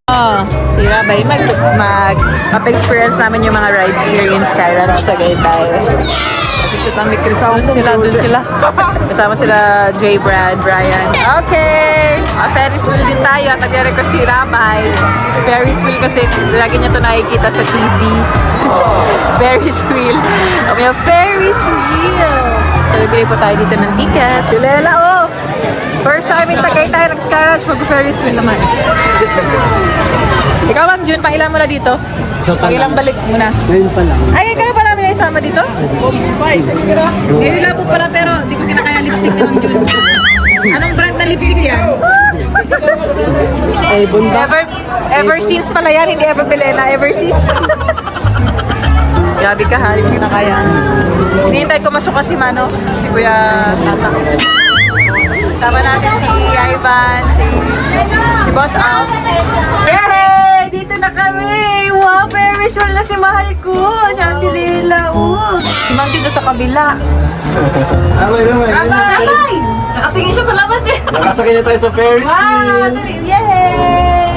Si Rabay, mag-experience namin yung mga rides here in Sky Ranch Tagaytay. Kasi sa dun sila. Kasama sila Jay, Brad, Brian. Okay! Ferris wheel din tayo at nag-request si Rabay. Ferris wheel kasi lagi niya ito nakikita sa TV. Ferris wheel. May Ferris wheel. So, bibili po tayo dito ng ticket. Si Lela, oh! First time in Tagaytay, nag-Sky Ranch, mag-Ferris wheel naman. Ikaw bang June, pangilan mo na dito? Pangilang balik mo na? Ngayon pa lang. Ay, ikaw pa namin isama dito? Ngayon labo pa na pero di ko kinakaya lipstick ni Mang June. Anong brand na lipstick yan? Ever since pala yan, hindi ever Belena, ever since. Grabe ka ha, hindi ko kinakaya. Hinihintay ko masok si Mano, si Kuya Tata. Sama natin si Ivan, si Boss Alps. Hey! Dito na kami! Wow! Ferris wheel na si mahal ko! Si Auntie Leila, oh! Si Mang dito sa kabila. Abay! Nakatingin siya sa labas eh! Nakasakay na tayo sa Ferris wheel! Yay!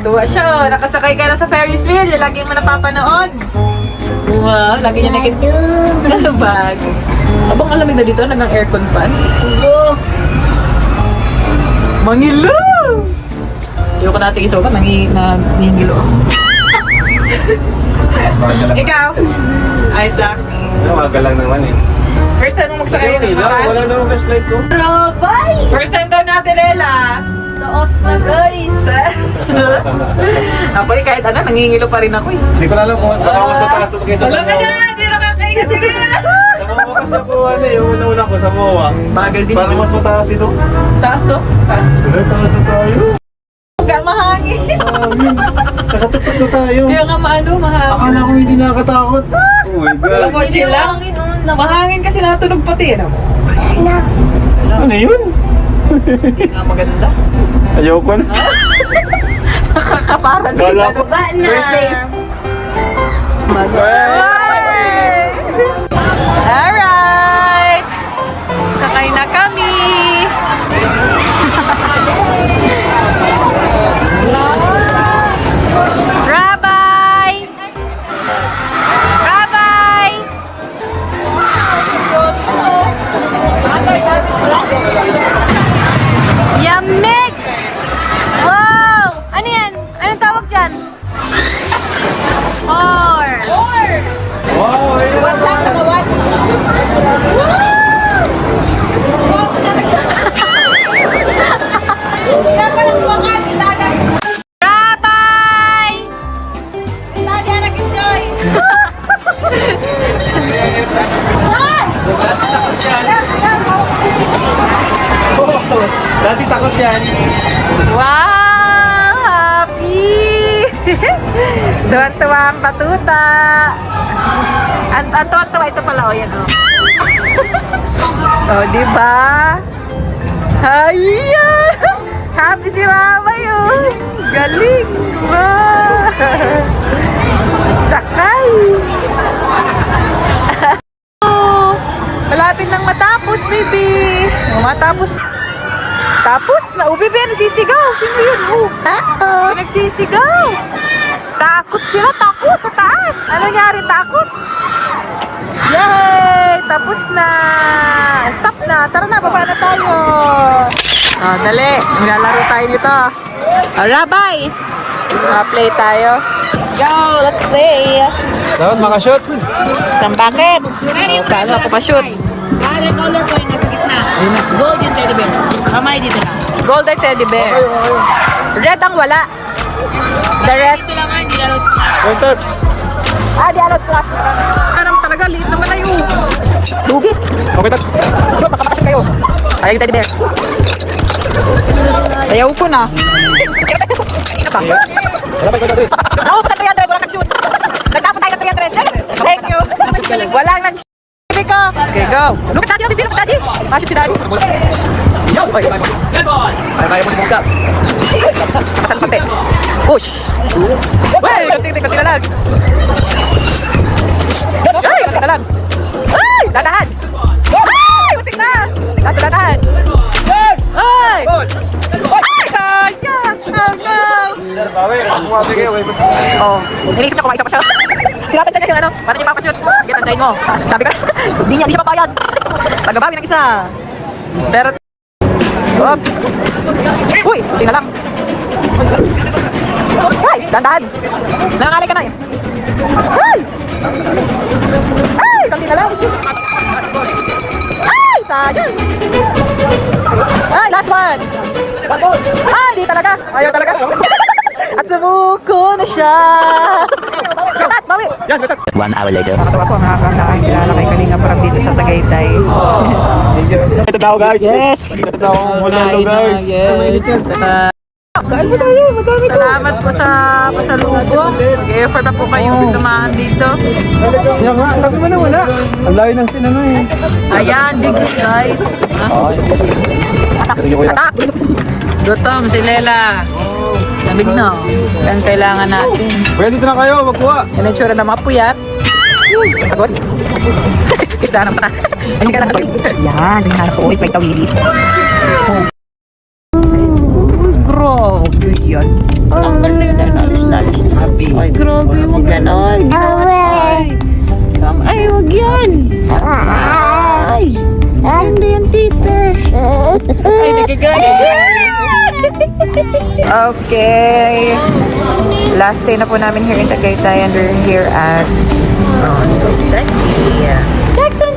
Tuwa siya, oh. Nakasakay ka na sa Ferris wheel. Yung lagi mo napapanood. Wow, lagi niya nakikita. Kalubag. Abang alamig na dito, nagang aircon pan. Mangilo! Ayoko natin isuka, nangihingilo. Ikaw? Ayos lang. Nawaga lang naman eh. First time mo magsakay ng Wala namang flashlight ko. Rabay! First time daw natin, Ella. Taos na guys! Ako eh, kahit ano, nangihingilo pa rin ako eh. Hindi ko na alam kung baka mas mataas ito kaysa sa Wala ka MOA. na! Hindi nakakainga si Ella! Sa MOA kasi ako yung una-una ko sa MOA. Bagal din. Parang mas mataas ito. Taas to? Taas. Taas na tayo. Huwag ka mahangin. Kasatupad na tayo. Kaya nga mahangin. Akala ko hindi nakakatakot. Oh my God. Ako chill lang. Mahangin kasi natunog pati. Ano? Ano yun? Hindi nga maganda. Ayoko na. Nakakaparan. Kala ko. Ba na! We're safe. Alright! Sakay na kami! Rabay! Rabay! Yamig! Wow! Ano yan? Anong tawag dyan? Horse! Wow, ayun. Rabay! Dati takot yan. Wow! Happy! Tuwan-tuwa ang patuta. Ang tuwan-tuwa ito pala, o yan, o. O, diba? Hayya! Happy si Rabay, o. Galing! Wow! Sakay! Malapit nang matapos, baby! Matapos. Tapos na, baby, nagsisigaw. Sino yun? Takot! Nagsisigaw. Takot sila, takot sa taas. Ano nangyari? Takot? Yay! Tapos na. Stop na. Tara na, baba na tayo. Oh, dali. Maglalaro tayo dito. Oh, Rabay. Play tayo. Let's go. Let's play. Dapat makashoot. Isang bucket. Oh, paano ako pa-shoot? Color po yung nasa gitna. Gold yung teddy bear. Kamay dito lang. Golden teddy bear. Red ang wala. The rest. Ito naman, nilalot. One touch. Di anod class. Kanam talaga, liit naman na yun. Lugit. Okay, touch. Shoot, makapakasyon kayo. Ayaw yung teddy bear. Ayaw ko na. Ano pa? Wala pa ikaw touch. Ako sa 300, walang nag-shoot. Nagtapon tayo ng 300. Thank you. Walang nag-shoot. Okay, go. Look at daddy, baby. Look at daddy. Mashoot si daddy. Yo. Oy, Kaya mo buksan. Pasal pati. Push. Wey, konti na lang. Ay, konti na lang. Ay, dadahan. Ay, konti na. Dadahan. Ay. Ay, sayang. Sige, wait. Oo. Inisip niya kumaisa pa siya. Sinatan siya yung ano, paano niya papashoot? Sige, tantayin mo. Sabi ko, hindi siya papayag. Tagabawi ng isa. Pero, oops. Uy, tingnan lang. Ay, dandan. Nangangalay ka na eh. Ay! Ay, kanti na lang. Ay, sayang. Ay, last one. Ay, di talaga. Ayaw talaga. At sumuko na siya. Katats, bawi. Yan, betats. 1 hour later. Nakatawa ko, nakakakilala kay Kalinga Prab dito sa Tagaytay. Ito tao, guys. Yes. Ito tao. Hello, guys. Yes. Kain mo tayo, madami to. Salamat po sa pasalubong. Mag-effort na po kayong dumaan dito. Yan nga, sabi mo na wala. Ang layo ng sinano eh. Ayan, digit guys. Atak! Gutom si Lela. Lamig na. Yan kailangan natin. Kuya, dito na kayo, magkuha. Yan ang tsura ng mga puyat. Pagod. Kisda ng pata. Anong kailangan ko? Yan, hinahanap ko. May tawilis. Grabe yan. Ang ganda yun. Nalis. Ay, grabe. Huwag ganon. Ay, huwag yan. Ay. Hindi yan, tite. Ay, nagagalit. Okay. Last day na po namin here in Tagaytay and we're here at so sexy. Jackson!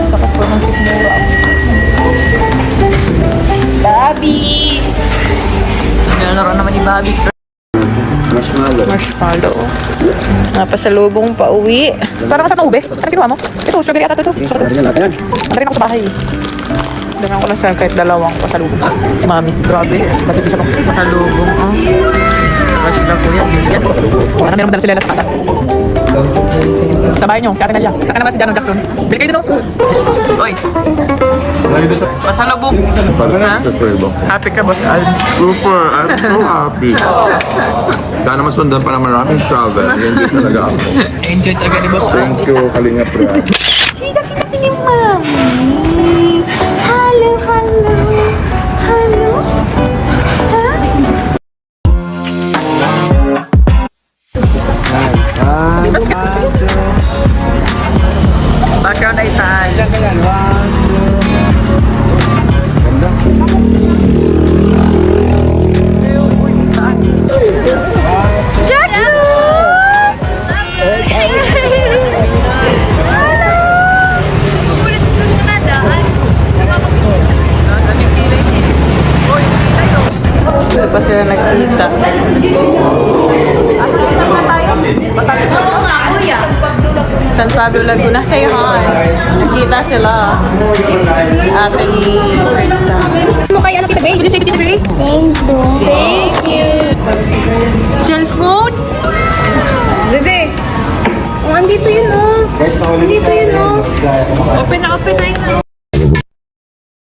Sakit po ng sikmura. Bobby! Nalaro naman ni Bobby. Marshmallow. Pasalubong pa uwi. Parang masarap na ube. Ano kinuha mo? Ito, strawberry ata ito. Ang rin ako sa bahay. Dagan ko lang sa kahit dalawang pasalubong. Si Mami. Grabe. Ba't isa pang pasalubong? Saka sila kuya. Bigyan. Ano meron dala sila sa kasa? Sa bahay nyo. Si Ate Nalia. Taka naman si Janon Jackson. Bili kayo dito. Oy. Pasalubong. Ha? Happy ka, Boss Al? Super, I'm so happy. Sana masundan pa na maraming travel. Enjoy talaga ako. Enjoy talaga ni Boss Al. Thank you, Kalinga Prab. Si Jackson yung Mami. Hello. Background ay tayo. Hindi pa sila nakita. San Pablo, Laguna. Say hi. Nakita sila. Ate ni Krista. Ano kay Tita Grace? Did you say Tita Grace? Thank you. Cellphone? Bebe, andito yun oh. Andito yun oh. Open na yun.